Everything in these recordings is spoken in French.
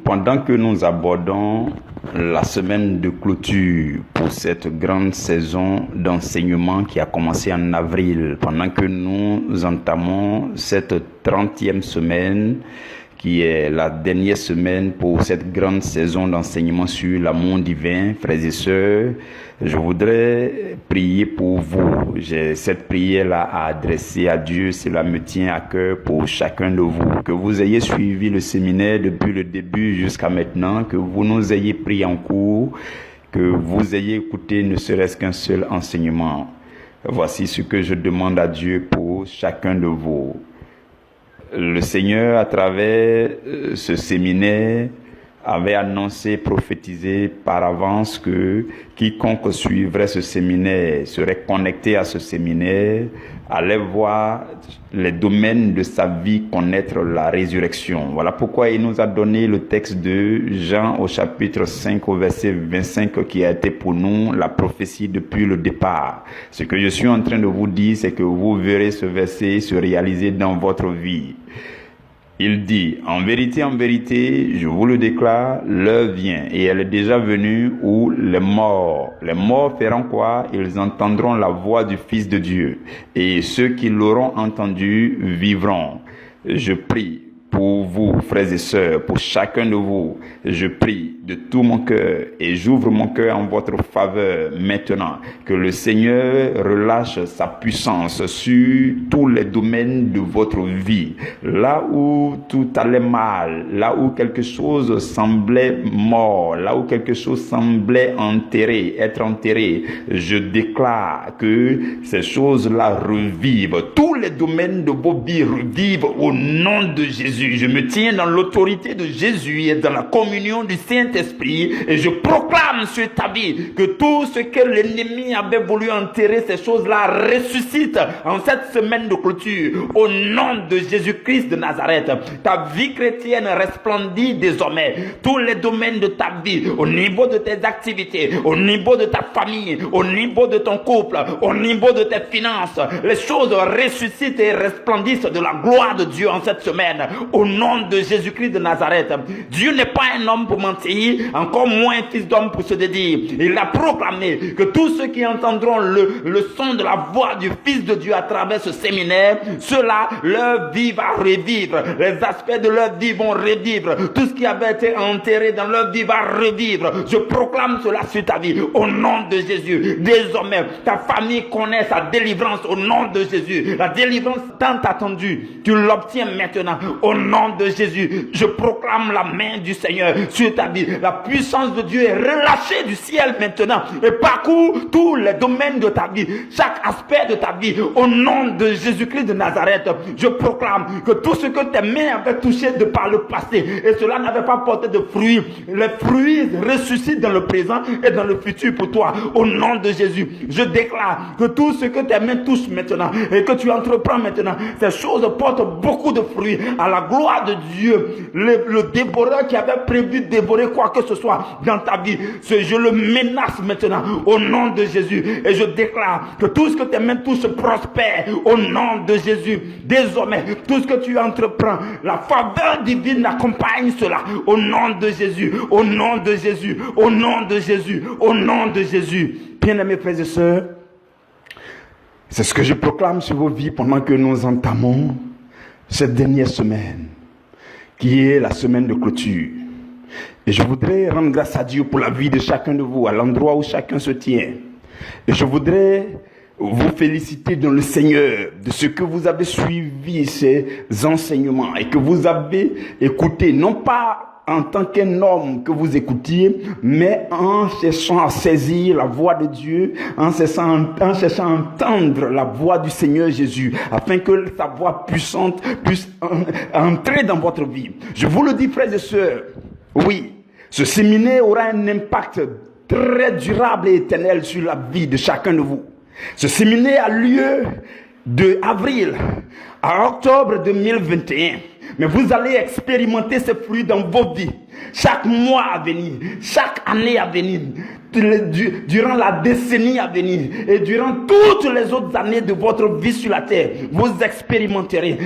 Pendant que nous abordons la semaine de clôture pour cette grande saison d'enseignement qui a commencé en avril, pendant que nous entamons cette 30e semaine, qui est la dernière semaine pour cette grande saison d'enseignement sur l'amour divin, frères et sœurs, je voudrais prier pour vous. J'ai cette prière-là à adresser à Dieu. Cela me tient à cœur pour chacun de vous. Que vous ayez suivi le séminaire depuis le début jusqu'à maintenant, que vous nous ayez pris en cours, que vous ayez écouté ne serait-ce qu'un seul enseignement. Voici ce que je demande à Dieu pour chacun de vous. Le Seigneur, à travers ce séminaire, avait annoncé, prophétisé par avance que quiconque suivrait ce séminaire, serait connecté à ce séminaire, allait voir les domaines de sa vie connaître la résurrection. Voilà pourquoi il nous a donné le texte de Jean au chapitre 5 au verset 25 qui a été pour nous la prophétie depuis le départ. Ce que je suis en train de vous dire, c'est que vous verrez ce verset se réaliser dans votre vie. Il dit, en vérité, je vous le déclare, l'heure vient, et elle est déjà venue, où les morts feront quoi? Ils entendront la voix du Fils de Dieu, et ceux qui l'auront entendu vivront. Je prie pour vous, frères et sœurs, pour chacun de vous, je prie de tout mon cœur et j'ouvre mon cœur en votre faveur maintenant, que le Seigneur relâche sa puissance sur tous les domaines de votre vie. Là où tout allait mal, là où quelque chose semblait mort, là où quelque chose semblait être enterré, je déclare que ces choses-là revivent. Tous les domaines de vos vies revivent au nom de Jésus. Je me tiens dans l'autorité de Jésus et dans la communion du Saint-Esprit et je proclame sur ta vie que tout ce que l'ennemi avait voulu enterrer, ces choses-là ressuscitent en cette semaine de clôture. Au nom de Jésus-Christ de Nazareth, ta vie chrétienne resplendit désormais. Tous les domaines de ta vie, au niveau de tes activités, au niveau de ta famille, au niveau de ton couple, au niveau de tes finances, les choses ressuscitent et resplendissent de la gloire de Dieu en cette semaine. Au nom de Jésus-Christ de Nazareth, Dieu n'est pas un homme pour mentir, encore moins un fils d'homme pour se dédire. Il a proclamé que tous ceux qui entendront le son de la voix du Fils de Dieu à travers ce séminaire, ceux-là, leur vie va revivre. Les aspects de leur vie vont revivre. Tout ce qui avait été enterré dans leur vie va revivre. Je proclame cela sur ta vie. Au nom de Jésus. Désormais, ta famille connaît sa délivrance au nom de Jésus. La délivrance tant attendue, tu l'obtiens maintenant. Au nom de Jésus, je proclame la main du Seigneur sur ta vie. La puissance de Dieu est relâchée du ciel maintenant et parcourt tous les domaines de ta vie, chaque aspect de ta vie. Au nom de Jésus-Christ de Nazareth, je proclame que tout ce que tes mains avaient touché de par le passé et cela n'avait pas porté de fruits, les fruits ressuscitent dans le présent et dans le futur pour toi. Au nom de Jésus, je déclare que tout ce que tes mains touchent maintenant et que tu entreprends maintenant, ces choses portent beaucoup de fruits à la gloire de Dieu. Le dévoreur qui avait prévu de dévorer quoi que ce soit dans ta vie, je le menace maintenant au nom de Jésus et je déclare que tout ce que tes mains touchent prospère au nom de Jésus. Désormais, tout ce que tu entreprends, la faveur divine accompagne cela au nom de Jésus, au nom de Jésus, au nom de Jésus, au nom de Jésus. Bien-aimés frères et sœurs, c'est ce que je proclame sur vos vies pendant que nous entamons cette dernière semaine, qui est la semaine de clôture. Et je voudrais rendre grâce à Dieu pour la vie de chacun de vous, à l'endroit où chacun se tient. Et je voudrais vous féliciter dans le Seigneur de ce que vous avez suivi ces enseignements et que vous avez écouté, non pas en tant qu'un homme que vous écoutiez, mais en cherchant à saisir la voix de Dieu, en cherchant à entendre la voix du Seigneur Jésus, afin que sa voix puissante puisse entrer dans votre vie. Je vous le dis, frères et sœurs, oui, ce séminaire aura un impact très durable et éternel sur la vie de chacun de vous. Ce séminaire a lieu de avril à octobre 2021. Mais vous allez expérimenter ces fruits dans vos vies. Chaque mois à venir, chaque année à venir, durant la décennie à venir et durant toutes les autres années de votre vie sur la terre, vous expérimenterez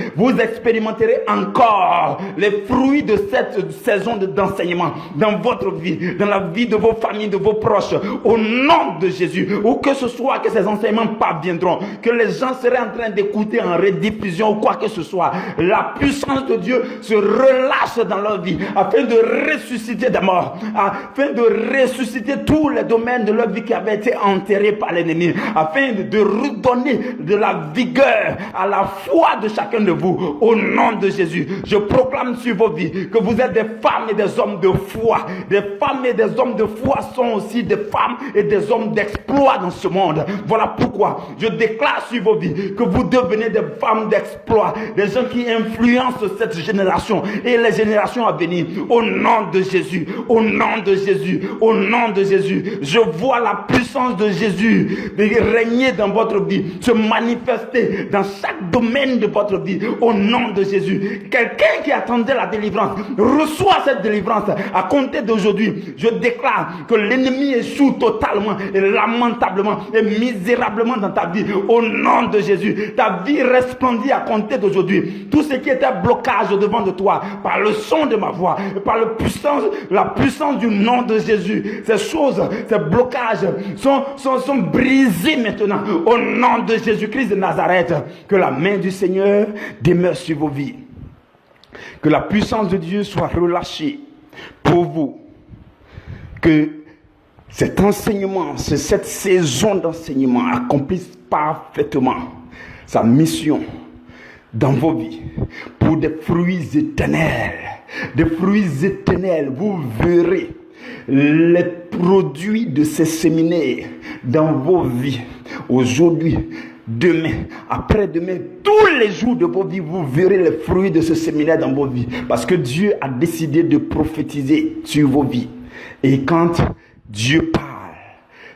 encore les fruits de cette saison d'enseignement dans votre vie, dans la vie de vos familles, de vos proches, au nom de Jésus. Où que ce soit que ces enseignements parviendront, que les gens seraient en train d'écouter en rediffusion ou quoi que ce soit, la puissance de Dieu se relâche dans leur vie afin de ressusciter des morts, afin de ressusciter tous les domaines de leur vie qui avaient été enterrés par l'ennemi, afin de redonner de la vigueur à la foi de chacun de vous. Au nom de Jésus, je proclame sur vos vies que vous êtes des femmes et des hommes de foi. Des femmes et des hommes de foi sont aussi des femmes et des hommes d'exploit dans ce monde. Voilà pourquoi je déclare sur vos vies que vous devenez des femmes d'exploit, des gens qui influencent cette génération et les générations à venir. Au nom de Jésus, au nom de Jésus, au nom de Jésus, je vois la puissance de Jésus régner dans votre vie, se manifester dans chaque domaine de votre vie. Au nom de Jésus, quelqu'un qui attendait la délivrance reçoit cette délivrance à compter d'aujourd'hui. Je déclare que l'ennemi échoue totalement et lamentablement et misérablement dans ta vie. Au nom de Jésus, ta vie resplendit à compter d'aujourd'hui. Tout ce qui était blocage devant de toi, par le son de ma voix, par la puissance du nom de Jésus, ces choses, ces blocages sont brisés maintenant. Au nom de Jésus-Christ de Nazareth, que la main du Seigneur demeure sur vos vies. Que la puissance de Dieu soit relâchée pour vous. Que cet enseignement, cette saison d'enseignement accomplisse parfaitement sa mission dans vos vies pour des fruits éternels. Des fruits éternels. Vous verrez les produits de ces séminaires dans vos vies. Aujourd'hui, demain, après-demain, tous les jours de vos vies, vous verrez les fruits de ce séminaire dans vos vies. Parce que Dieu a décidé de prophétiser sur vos vies. Et quand Dieu parle,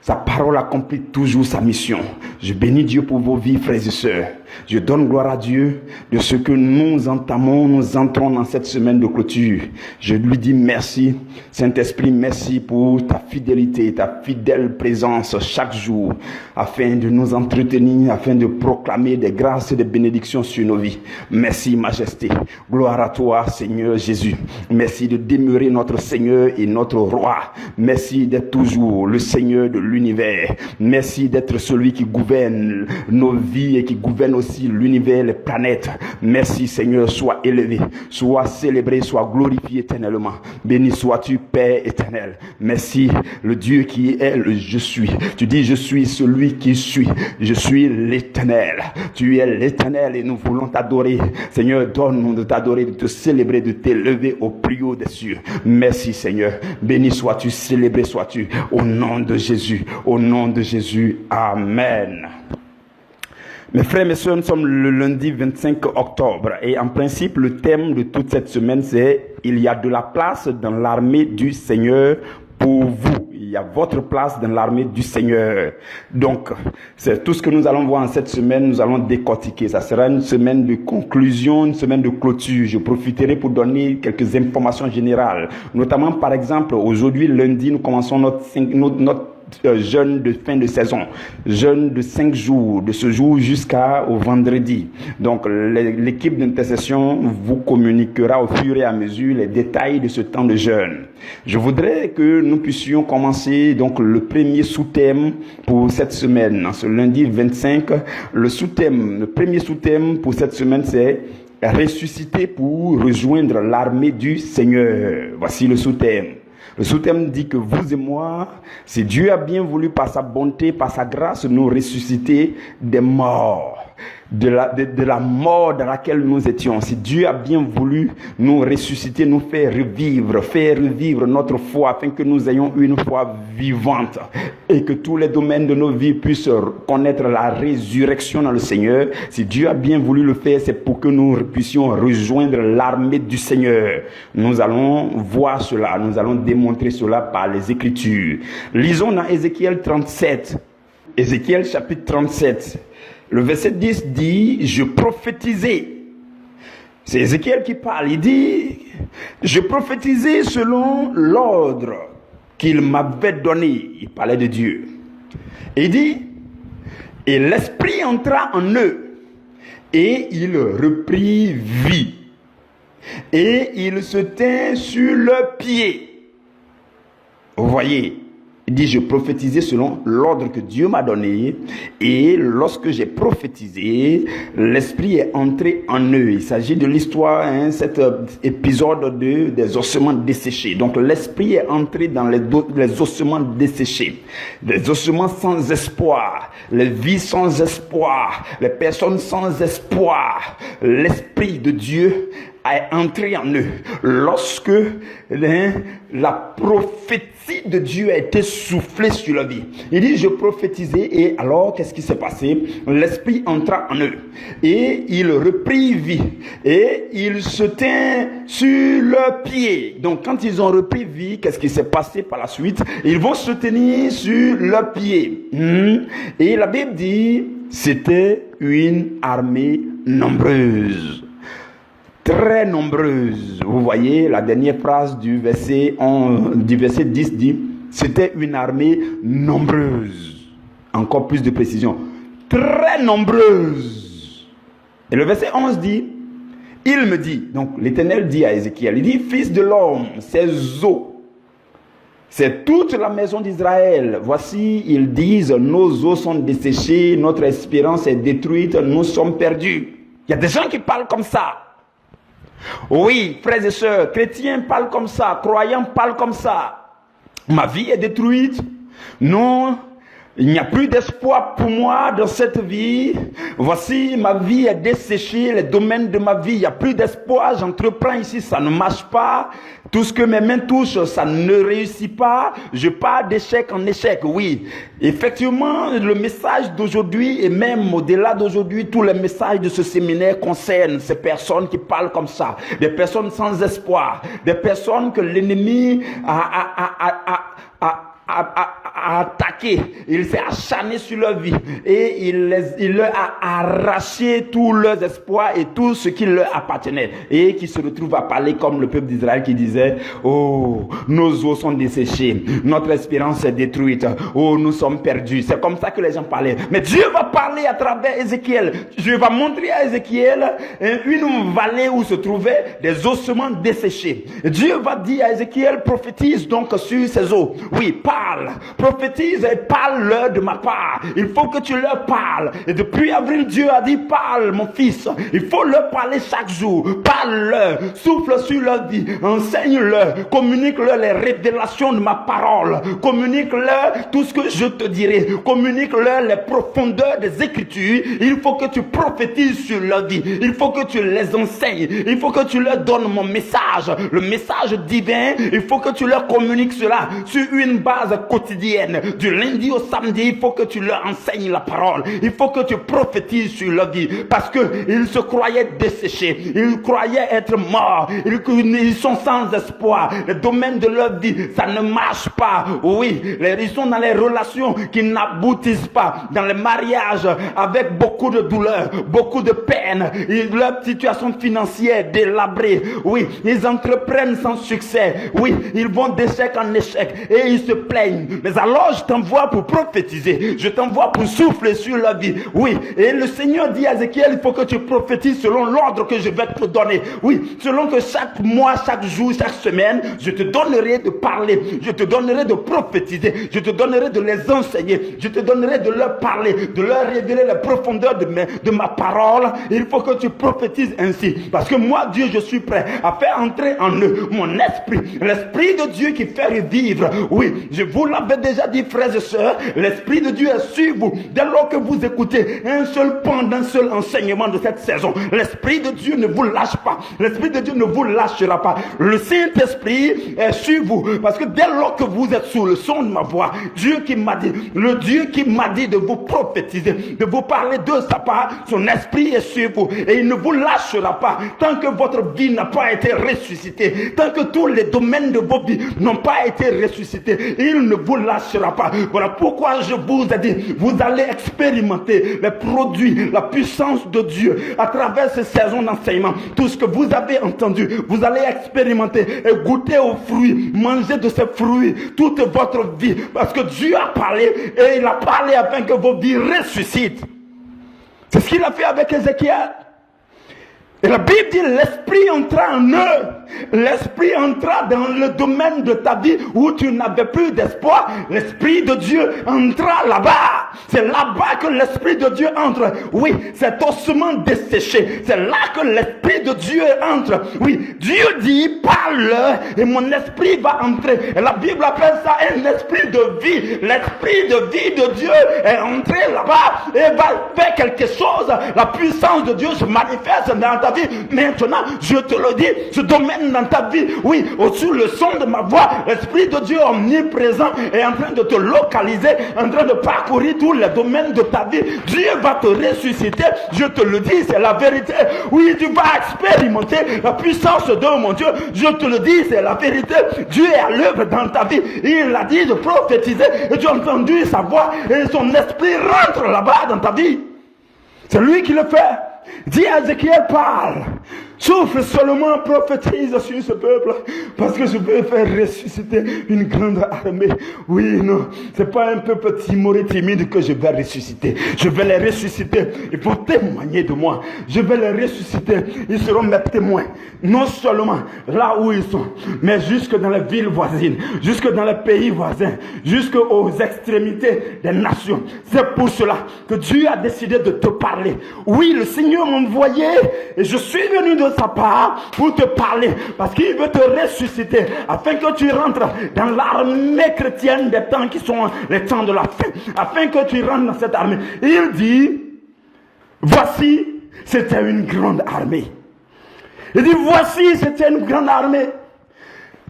sa parole accomplit toujours sa mission. Je bénis Dieu pour vos vies, frères et sœurs. Je donne gloire à Dieu de ce que nous entrons dans cette semaine de clôture. Je lui dis merci. Saint-Esprit, merci pour ta fidélité, ta fidèle présence chaque jour, afin de nous entretenir, afin de proclamer des grâces et des bénédictions sur nos vies. Merci, Majesté. Gloire à toi, Seigneur Jésus. Merci de demeurer notre Seigneur et notre Roi. Merci d'être toujours le Seigneur de l'univers. Merci d'être celui qui gouverne nos vies et qui gouverne aussi l'univers, les planètes. Merci, Seigneur, sois élevé, sois célébré, sois glorifié éternellement. Béni sois-tu, Père éternel. Merci, le Dieu qui est le je suis. Tu dis je suis celui qui suis. Je suis l'éternel. Tu es l'éternel et nous voulons t'adorer. Seigneur, donne-nous de t'adorer, de te célébrer, de t'élever au plus haut des cieux. Merci, Seigneur. Béni sois-tu, célébré sois-tu. Au nom de Jésus. Au nom de Jésus. Amen. Mes frères et mes sœurs, nous sommes le lundi 25 octobre et en principe, le thème de toute cette semaine, c'est « Il y a de la place dans l'armée du Seigneur pour vous ». Il y a votre place dans l'armée du Seigneur. Donc, c'est tout ce que nous allons voir en cette semaine. Nous allons décortiquer. Ça sera une semaine de conclusion, une semaine de clôture. Je profiterai pour donner quelques informations générales. Notamment, par exemple, aujourd'hui, lundi, nous commençons notre jeûne de fin de saison, jeûne de 5 jours, de ce jour jusqu'au vendredi. Donc l'équipe d'intercession vous communiquera au fur et à mesure les détails de ce temps de jeûne. Je voudrais que nous puissions commencer donc le premier sous-thème pour cette semaine. Ce lundi 25, le premier sous-thème pour cette semaine, c'est ressusciter pour rejoindre l'armée du Seigneur. Voici le sous-thème. Le sous-thème dit que vous et moi, si Dieu a bien voulu par sa bonté, par sa grâce, nous ressusciter des morts, de la mort dans laquelle nous étions. Si Dieu a bien voulu nous ressusciter, nous faire revivre notre foi, afin que nous ayons une foi vivante et que tous les domaines de nos vies puissent connaître la résurrection dans le Seigneur. Si Dieu a bien voulu le faire, c'est pour que nous puissions rejoindre l'armée du Seigneur. Nous allons voir cela, nous allons démontrer cela par les Écritures. Lisons dans Ézéchiel 37, Ézéchiel chapitre 37. Le verset 10 dit, je prophétisais. C'est Ézéchiel qui parle. Il dit, je prophétisais selon l'ordre qu'il m'avait donné. Il parlait de Dieu. Et il dit, et l'esprit entra en eux, et il reprit vie. Et il se tint sur leurs pieds. Vous voyez, il dit, je prophétisais selon l'ordre que Dieu m'a donné. Et lorsque j'ai prophétisé, l'esprit est entré en eux. Il s'agit de l'histoire, cet épisode des ossements desséchés. Donc l'esprit est entré dans les ossements desséchés. Des ossements sans espoir. Les vies sans espoir. Les personnes sans espoir. L'esprit de Dieu est entré en eux. Lorsque la prophétie de Dieu a été soufflée sur la vie. Il dit, je prophétisais, et alors, qu'est-ce qui s'est passé? L'esprit entra en eux, et il reprit vie, et il se tint sur leurs pieds. Donc, quand ils ont repris vie, qu'est-ce qui s'est passé par la suite? Ils vont se tenir sur leurs pieds. Et la Bible dit, c'était une armée nombreuse. Très nombreuses. Vous voyez, la dernière phrase du verset 10 dit, c'était une armée nombreuse. Encore plus de précision. Très nombreuse. Et le verset 11 dit, il me dit, donc l'Éternel dit à Ézéchiel, il dit, fils de l'homme, ces os, c'est toute la maison d'Israël. Voici, ils disent, nos os sont desséchés, notre espérance est détruite, nous sommes perdus. Il y a des gens qui parlent comme ça. Oui, frères et sœurs, chrétiens parlent comme ça, croyants parlent comme ça. Ma vie est détruite. Non, il n'y a plus d'espoir pour moi dans cette vie. Voici, ma vie est desséchée, les domaines de ma vie, il n'y a plus d'espoir. J'entreprends ici, ça ne marche pas. Tout ce que mes mains touchent, ça ne réussit pas. Je pars d'échec en échec. Oui, effectivement, le message d'aujourd'hui et même au-delà d'aujourd'hui, tous les messages de ce séminaire concernent ces personnes qui parlent comme ça. Des personnes sans espoir. Des personnes que l'ennemi a attaqué, il s'est acharné sur leur vie et il leur a arraché tous leurs espoirs et tout ce qui leur appartenait, et qui se retrouvent à parler comme le peuple d'Israël qui disait, oh, nos os sont desséchés, notre espérance est détruite, oh, nous sommes perdus. C'est comme ça que les gens parlaient. Mais Dieu va parler à travers Ézéchiel. Dieu va montrer à Ézéchiel une vallée où se trouvaient des ossements desséchés. Dieu va dire à Ézéchiel, prophétise donc sur ces os. Oui, parle, prophétise et parle-leur de ma part. Il faut que tu leur parles. Et depuis avril, Dieu a dit, parle mon fils. Il faut leur parler chaque jour. Parle-leur, souffle sur leur vie, enseigne-leur, communique-leur les révélations de ma parole. Communique-leur tout ce que je te dirai. Communique-leur les profondeurs des Écritures. Il faut que tu prophétises sur leur vie. Il faut que tu les enseignes. Il faut que tu leur donnes mon message, le message divin. Il faut que tu leur communiques cela sur une base quotidienne. Du lundi au samedi, il faut que tu leur enseignes la parole. Il faut que tu prophétises sur leur vie. Parce qu'ils se croyaient desséchés. Ils croyaient être morts. Ils sont sans espoir. Le domaine de leur vie, ça ne marche pas. Oui, ils sont dans les relations qui n'aboutissent pas. Dans les mariages avec beaucoup de douleur, beaucoup de peine. Leur situation financière est délabrée. Oui, ils entreprennent sans succès. Oui, ils vont d'échec en échec. Et ils se plaignent. Mais alors je t'envoie pour prophétiser. Je t'envoie pour souffler sur la vie. Oui, et le Seigneur dit à Ézéchiel, il faut que tu prophétises selon l'ordre que je vais te donner. Oui, selon que chaque mois, chaque jour, chaque semaine, je te donnerai de parler. Je te donnerai de prophétiser. Je te donnerai de les enseigner. Je te donnerai de leur parler, de leur révéler la profondeur de ma parole. Il faut que tu prophétises ainsi. Parce que moi, Dieu, je suis prêt à faire entrer en eux mon esprit. L'esprit de Dieu qui fait revivre. Oui, je vous l'avais déjà dit, frères et sœurs, l'Esprit de Dieu est sur vous. Dès lors que vous écoutez un seul pan d'un seul enseignement de cette saison, l'Esprit de Dieu ne vous lâche pas. L'Esprit de Dieu ne vous lâchera pas. Le Saint-Esprit est sur vous. Parce que dès lors que vous êtes sous le son de ma voix, Dieu qui m'a dit, le Dieu qui m'a dit de vous prophétiser, de vous parler de sa part, son Esprit est sur vous. Et il ne vous lâchera pas tant que votre vie n'a pas été ressuscitée. Tant que tous les domaines de vos vies n'ont pas été ressuscités, il ne vous lâchera pas. Voilà pourquoi je vous ai dit, vous allez expérimenter les produits, la puissance de Dieu à travers ces saisons d'enseignement. Tout ce que vous avez entendu, vous allez expérimenter et goûter aux fruits, manger de ces fruits toute votre vie. Parce que Dieu a parlé et il a parlé afin que vos vies ressuscitent. C'est ce qu'il a fait avec Ézéchiel. Et la Bible dit, l'esprit entra en eux. L'esprit entra dans le domaine de ta vie où tu n'avais plus d'espoir. L'esprit de Dieu entra là-bas. C'est là-bas que l'esprit de Dieu entre. Oui, cet ossement desséché. C'est là que l'esprit de Dieu entre. Oui, Dieu dit, parle et mon esprit va entrer. Et la Bible appelle ça un esprit de vie. L'esprit de vie de Dieu est entré là-bas et va faire quelque chose. La puissance de Dieu se manifeste dans ta vie. Maintenant, je te le dis, ce domaine dans ta vie, oui, au-dessus le son de ma voix, l'esprit de Dieu omniprésent est en train de te localiser, en train de parcourir tous les domaines de ta vie. Dieu va te ressusciter, je te le dis, c'est la vérité. Oui, tu vas expérimenter la puissance de mon Dieu, je te le dis, c'est la vérité. Dieu est à l'œuvre dans ta vie. Il a dit de prophétiser et tu as entendu sa voix et son esprit rentre là-bas dans ta vie. C'est lui qui le fait. Dis à Ézéchiel, parle. Souffle seulement, prophétise sur ce peuple. Parce que je veux faire ressusciter une grande armée. Oui, non. C'est pas un peuple timoré, timide que je vais ressusciter. Je vais les ressusciter. Ils vont témoigner de moi. Je vais les ressusciter. Ils seront mes témoins. Non seulement là où ils sont, mais jusque dans les villes voisines, jusque dans les pays voisins, jusque aux extrémités des nations. C'est pour cela que Dieu a décidé de te parler. Oui, le Seigneur m'a envoyé et je suis venu de sa part pour te parler parce qu'il veut te ressusciter afin que tu rentres dans l'armée chrétienne des temps qui sont les temps de la fin, afin que tu rentres dans cette armée. Il dit, voici, c'était une grande armée. Il dit, voici, c'était une grande armée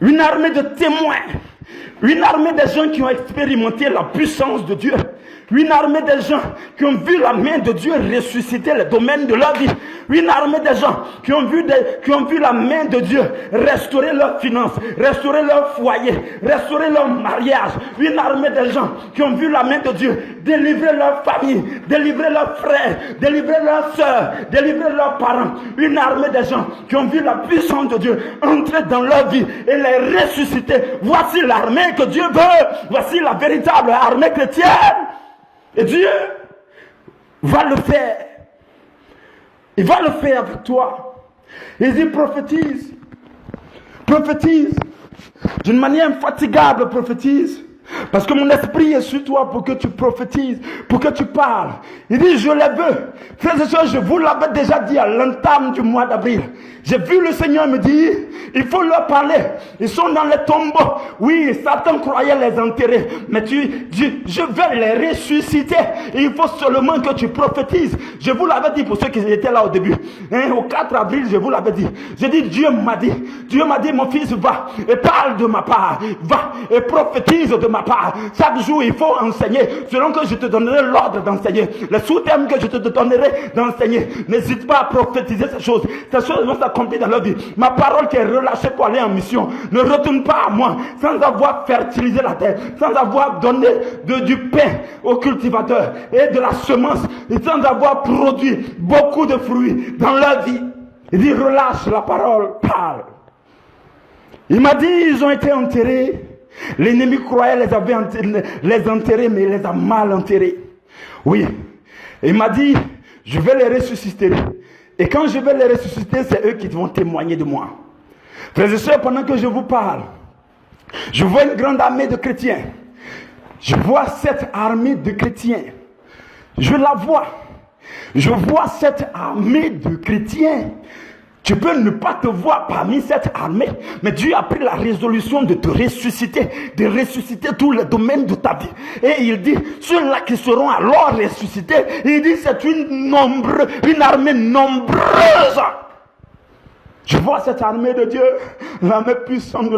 de témoins, une armée des gens qui ont expérimenté la puissance de Dieu. Une armée des gens qui ont vu la main de Dieu ressusciter les domaines de leur vie. Une armée des gens qui ont vu la main de Dieu restaurer leurs finances, restaurer leur foyer, restaurer leur mariage. Une armée des gens qui ont vu la main de Dieu délivrer leur famille, délivrer leurs frères, délivrer leurs soeurs, délivrer leurs parents. Une armée des gens qui ont vu la puissance de Dieu entrer dans leur vie et les ressusciter. Voici l'armée que Dieu veut. Voici la véritable armée chrétienne. Et Dieu va le faire. Il va le faire avec toi. Il dit prophétise. Prophétise. D'une manière infatigable, prophétise. Parce que mon esprit est sur toi pour que tu prophétises, pour que tu parles. Il dit, je les veux. Frères et sœurs, je vous l'avais déjà dit à l'entame du mois d'avril. J'ai vu le Seigneur me dire, il faut leur parler. Ils sont dans les tombeaux. Oui, Satan croyait les enterrer. Mais je vais les ressusciter. Et il faut seulement que tu prophétises. Je vous l'avais dit pour ceux qui étaient là au début. Au 4 avril, je vous l'avais dit. J'ai dit, Dieu m'a dit, mon fils, va et parle de ma part. Va et prophétise de ma part. Chaque jour, il faut enseigner. Selon que je te donnerai l'ordre d'enseigner. Les sous-thèmes que je te donnerai d'enseigner. N'hésite pas à prophétiser ces choses. Ces choses vont s'accomplir dans leur vie. Ma parole qui est relâchée pour aller en mission ne retourne pas à moi sans avoir fertilisé la terre, sans avoir donné du pain aux cultivateurs et de la semence, et sans avoir produit beaucoup de fruits dans leur vie. Il dit, relâche la parole, parle. Il m'a dit, ils ont été enterrés. L'ennemi croyait les enterrer, mais il les a mal enterrés. Oui. Il m'a dit, je vais les ressusciter. Et quand je vais les ressusciter, c'est eux qui vont témoigner de moi. Frères et sœurs, pendant que je vous parle, je vois une grande armée de chrétiens. Je vois cette armée de chrétiens. Je la vois. Je vois cette armée de chrétiens. Tu peux ne pas te voir parmi cette armée, mais Dieu a pris la résolution de te ressusciter, de ressusciter tous les domaines de ta vie. Et il dit, ceux-là qui seront alors ressuscités, il dit, c'est une armée nombreuse. Je vois cette armée de Dieu, l'armée puissante de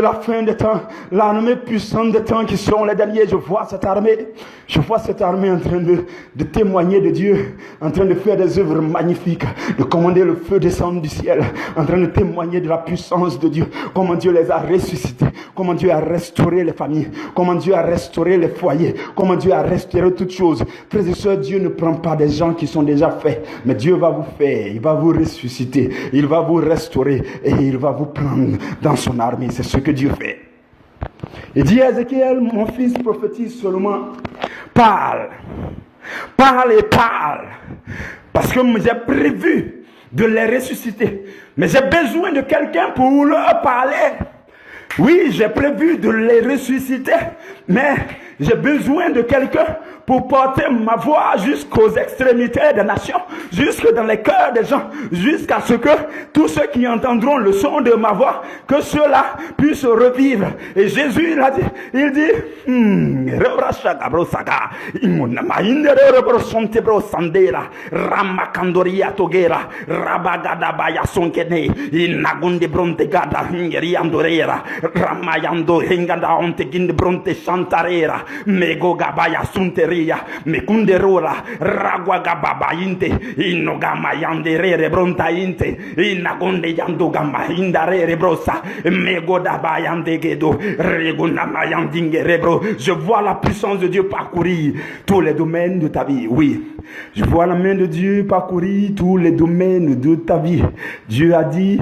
la fin des temps, l'armée puissante des temps qui seront les derniers. Je vois cette armée en train de témoigner de Dieu, en train de faire des œuvres magnifiques, de commander le feu descendre du ciel, en train de témoigner de la puissance de Dieu, comment Dieu les a ressuscités, comment Dieu a restauré les familles, comment Dieu a restauré les foyers, comment Dieu a restauré toutes choses. Frères et sœurs, Dieu ne prend pas des gens qui sont déjà faits, mais Dieu va vous faire, il va vous ressusciter, il va vous restaurer et il va vous prendre dans son armée. C'est ce que Dieu fait. Il dit à Ézéchiel, mon fils, prophétise seulement. Parle et parle, parce que j'ai prévu de les ressusciter, mais j'ai besoin de quelqu'un pour leur parler. Oui, j'ai prévu de les ressusciter, mais j'ai besoin de quelqu'un pour porter ma voix jusqu'aux extrémités des nations, jusque dans les cœurs des gens, jusqu'à ce que tous ceux qui entendront le son de ma voix, que ceux-là puissent revivre. Et Jésus, il dit, Ramayando henganda onte ginde bronte chantarera mego gabaya sunteria mekunderora ragwa gababa inte inogama yanderere bronta inte inagonde yando gama indarere brosa mego dabayande gedo reguna mayandingere bro. Je vois la puissance de Dieu parcourir tous les domaines de ta vie. Oui, je vois la main de Dieu parcourir tous les domaines de ta vie. Dieu a dit,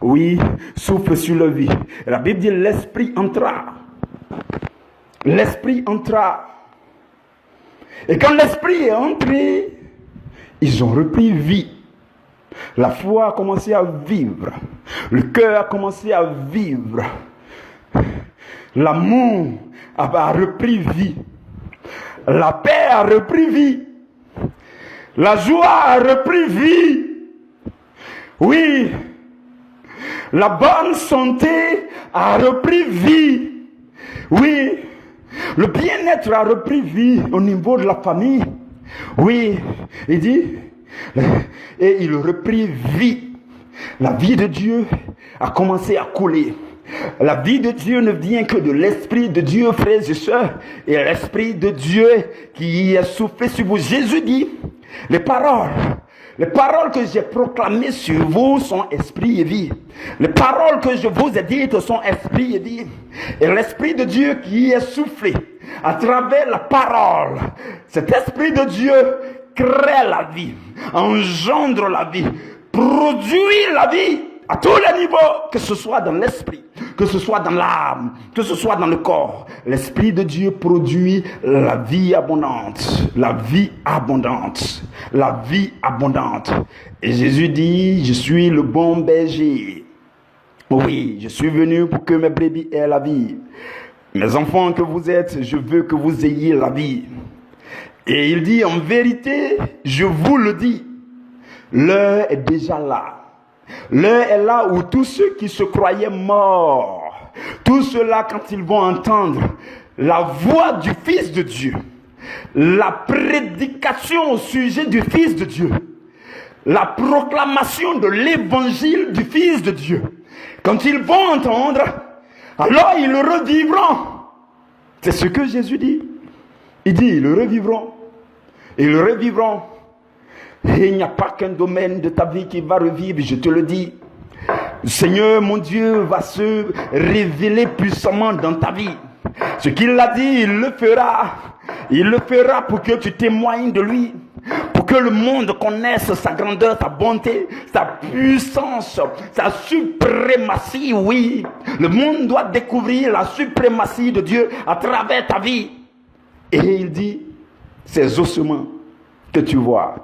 oui, souffle sur la vie. La Bible dit, l'esprit entra. L'esprit entra. Et quand l'esprit est entré, ils ont repris vie. La foi a commencé à vivre. Le cœur a commencé à vivre. L'amour a repris vie. La paix a repris vie. La joie a repris vie. Oui. La bonne santé a repris vie. Oui. Le bien-être a repris vie au niveau de la famille. Oui. Il dit, et il reprit vie. La vie de Dieu a commencé à couler. La vie de Dieu ne vient que de l'Esprit de Dieu, frères et sœurs. Et l'Esprit de Dieu qui est soufflé sur vous. Jésus dit, les paroles que j'ai proclamées sur vous sont esprit et vie. Les paroles que je vous ai dites sont esprit et vie. Et l'Esprit de Dieu qui est soufflé à travers la parole, cet Esprit de Dieu crée la vie, engendre la vie, produit la vie à tous les niveaux, que ce soit dans l'esprit, que ce soit dans l'âme, que ce soit dans le corps. L'Esprit de Dieu produit la vie abondante, la vie abondante, la vie abondante. Et Jésus dit, je suis le bon berger. Oui, je suis venu pour que mes brebis aient la vie. Mes enfants que vous êtes, je veux que vous ayez la vie. Et il dit, en vérité, je vous le dis, l'heure est déjà là. L'heure est là où tous ceux qui se croyaient morts, tous ceux-là, quand ils vont entendre la voix du Fils de Dieu, la prédication au sujet du Fils de Dieu, la proclamation de l'évangile du Fils de Dieu, quand ils vont entendre, alors ils revivront. C'est ce que Jésus dit. Il dit, ils revivront. Ils revivront. Et il n'y a pas qu'un domaine de ta vie qui va revivre, je te le dis. Le Seigneur, mon Dieu, va se révéler puissamment dans ta vie. Ce qu'il a dit, il le fera. Il le fera pour que tu témoignes de lui. Pour que le monde connaisse sa grandeur, sa bonté, sa puissance, sa suprématie, oui. Le monde doit découvrir la suprématie de Dieu à travers ta vie. Et il dit, ces ossements que tu vois,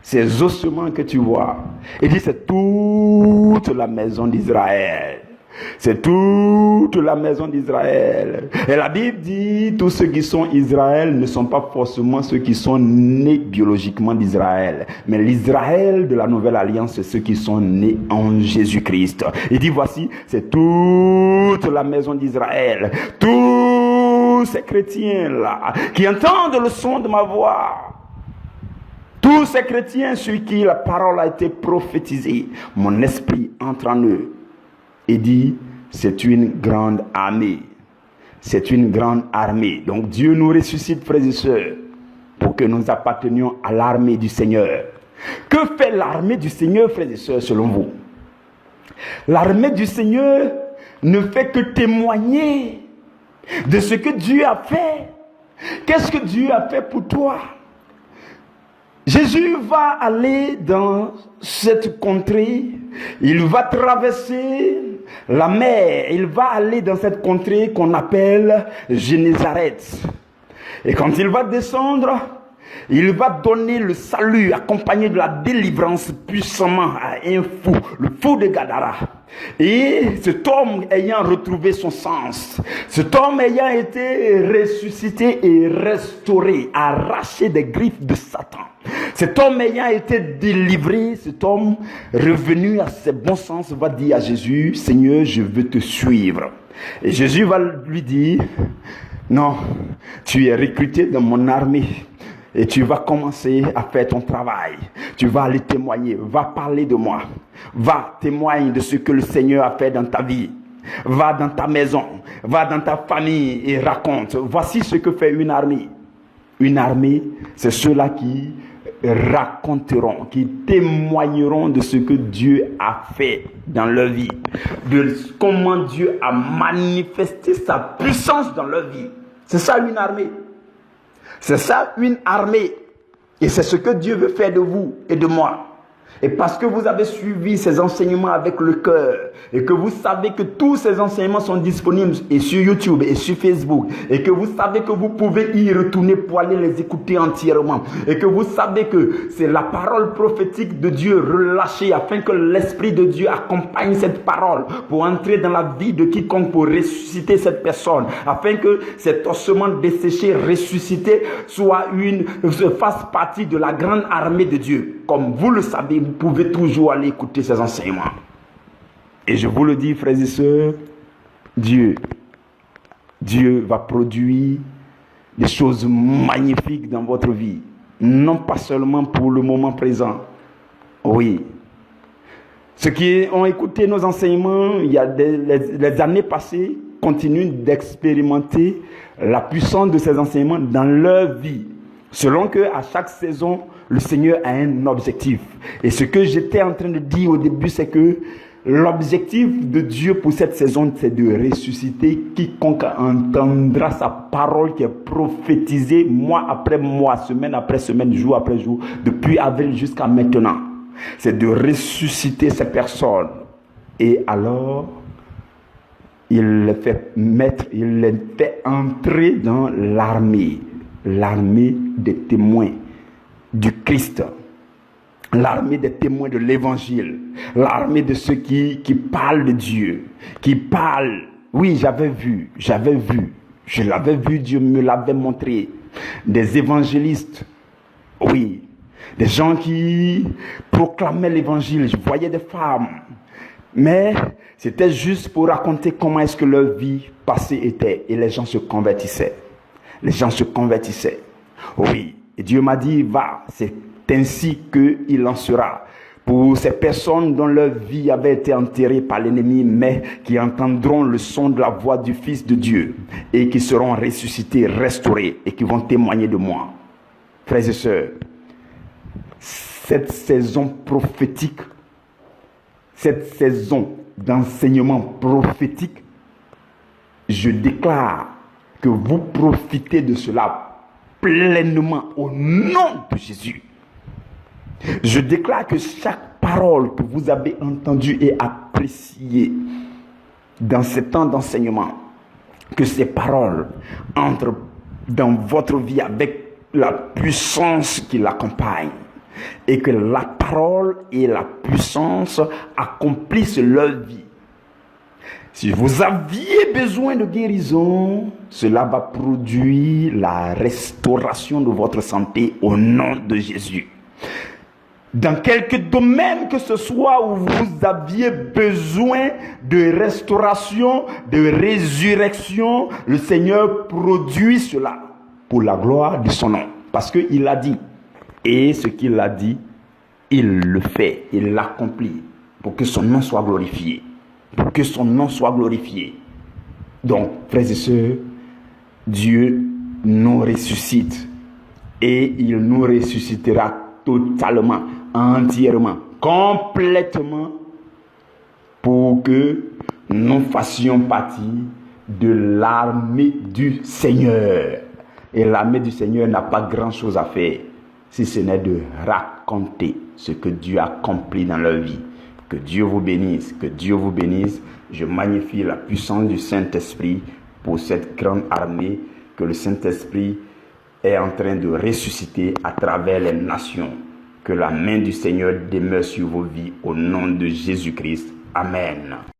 ces ossements que tu vois, il dit, c'est toute la maison d'Israël. C'est toute la maison d'Israël. Et la Bible dit, tous ceux qui sont Israël ne sont pas forcément ceux qui sont nés biologiquement d'Israël. Mais l'Israël de la Nouvelle Alliance, c'est ceux qui sont nés en Jésus-Christ. Il dit, voici, c'est toute la maison d'Israël. Tous ces chrétiens-là, qui entendent le son de ma voix, Tous ces chrétiens sur qui la parole a été prophétisée, mon esprit entre en eux et dit, c'est une grande armée. C'est une grande armée. Donc Dieu nous ressuscite, frères et sœurs, pour que nous appartenions à l'armée du Seigneur. Que fait l'armée du Seigneur, frères et sœurs, selon vous? L'armée du Seigneur ne fait que témoigner de ce que Dieu a fait. Qu'est-ce que Dieu a fait pour toi? Jésus va aller dans cette contrée, il va traverser la mer, il va aller dans cette contrée qu'on appelle Génézareth. Et quand il va descendre, il va donner le salut accompagné de la délivrance puissamment à un fou, le fou de Gadara. Et cet homme ayant retrouvé son sens, cet homme ayant été ressuscité et restauré, arraché des griffes de Satan, cet homme ayant été délivré, cet homme revenu à ses bons sens va dire à Jésus, Seigneur, je veux te suivre. Et Jésus va lui dire, non, tu es recruté dans mon armée. Et tu vas commencer à faire ton travail. Tu vas aller témoigner. Va parler de moi. Va témoigner de ce que le Seigneur a fait dans ta vie. Va dans ta maison. Va dans ta famille et raconte. Voici ce que fait une armée. Une armée, c'est ceux-là qui raconteront, qui témoigneront de ce que Dieu a fait dans leur vie. De comment Dieu a manifesté sa puissance dans leur vie. C'est ça une armée. C'est ça une armée. Et c'est ce que Dieu veut faire de vous et de moi. Et parce que vous avez suivi ces enseignements avec le cœur et que vous savez que tous ces enseignements sont disponibles et sur YouTube et sur Facebook et que vous savez que vous pouvez y retourner pour aller les écouter entièrement et que vous savez que c'est la parole prophétique de Dieu relâchée afin que l'Esprit de Dieu accompagne cette parole pour entrer dans la vie de quiconque pour ressusciter cette personne afin que cet ossement desséché, ressuscité fasse partie de la grande armée de Dieu. Comme vous le savez, vous pouvez toujours aller écouter ces enseignements. Et je vous le dis, frères et sœurs, Dieu va produire des choses magnifiques dans votre vie. Non pas seulement pour le moment présent. Oui. Ceux qui ont écouté nos enseignements il y a les années passées continuent d'expérimenter la puissance de ces enseignements dans leur vie. Selon que à chaque saison, le Seigneur a un objectif. Et ce que j'étais en train de dire au début, c'est que l'objectif de Dieu pour cette saison, c'est de ressusciter quiconque entendra sa parole qui est prophétisée mois après mois, semaine après semaine, jour après jour, depuis avril jusqu'à maintenant. C'est de ressusciter ces personnes. Et alors, il les fait entrer dans l'armée des témoins du Christ, l'armée des témoins de l'évangile, l'armée de ceux qui parlent de Dieu, qui parlent. Oui, je l'avais vu, Dieu me l'avait montré. Des évangélistes, oui, des gens qui proclamaient l'évangile. Je voyais des femmes, mais c'était juste pour raconter comment est-ce que leur vie passée était, et les gens se convertissaient. Oui, et Dieu m'a dit, va, c'est ainsi qu'il en sera. Pour ces personnes dont leur vie avait été enterrée par l'ennemi, mais qui entendront le son de la voix du Fils de Dieu, et qui seront ressuscités, restaurés, et qui vont témoigner de moi. Frères et sœurs, cette saison prophétique, cette saison d'enseignement prophétique, je déclare que vous profitez de cela pleinement au nom de Jésus. Je déclare que chaque parole que vous avez entendue et appréciée dans ce temps d'enseignement, que ces paroles entrent dans votre vie avec la puissance qui l'accompagne, et que la parole et la puissance accomplissent leur vie. Si vous aviez besoin de guérison, cela va produire la restauration de votre santé au nom de Jésus. Dans quelque domaine que ce soit où vous aviez besoin de restauration, de résurrection, le Seigneur produit cela pour la gloire de son nom. Parce qu'il a dit, Et ce qu'il a dit, il le fait, il l'accomplit pour que son nom soit glorifié. Pour que son nom soit glorifié. Donc, frères et sœurs, Dieu nous ressuscite. Et il nous ressuscitera totalement, entièrement, complètement, pour que nous fassions partie de l'armée du Seigneur. Et l'armée du Seigneur n'a pas grand-chose à faire, si ce n'est de raconter ce que Dieu a accompli dans leur vie. Que Dieu vous bénisse, que Dieu vous bénisse. Je magnifie la puissance du Saint-Esprit pour cette grande armée que le Saint-Esprit est en train de ressusciter à travers les nations. Que la main du Seigneur demeure sur vos vies au nom de Jésus-Christ. Amen.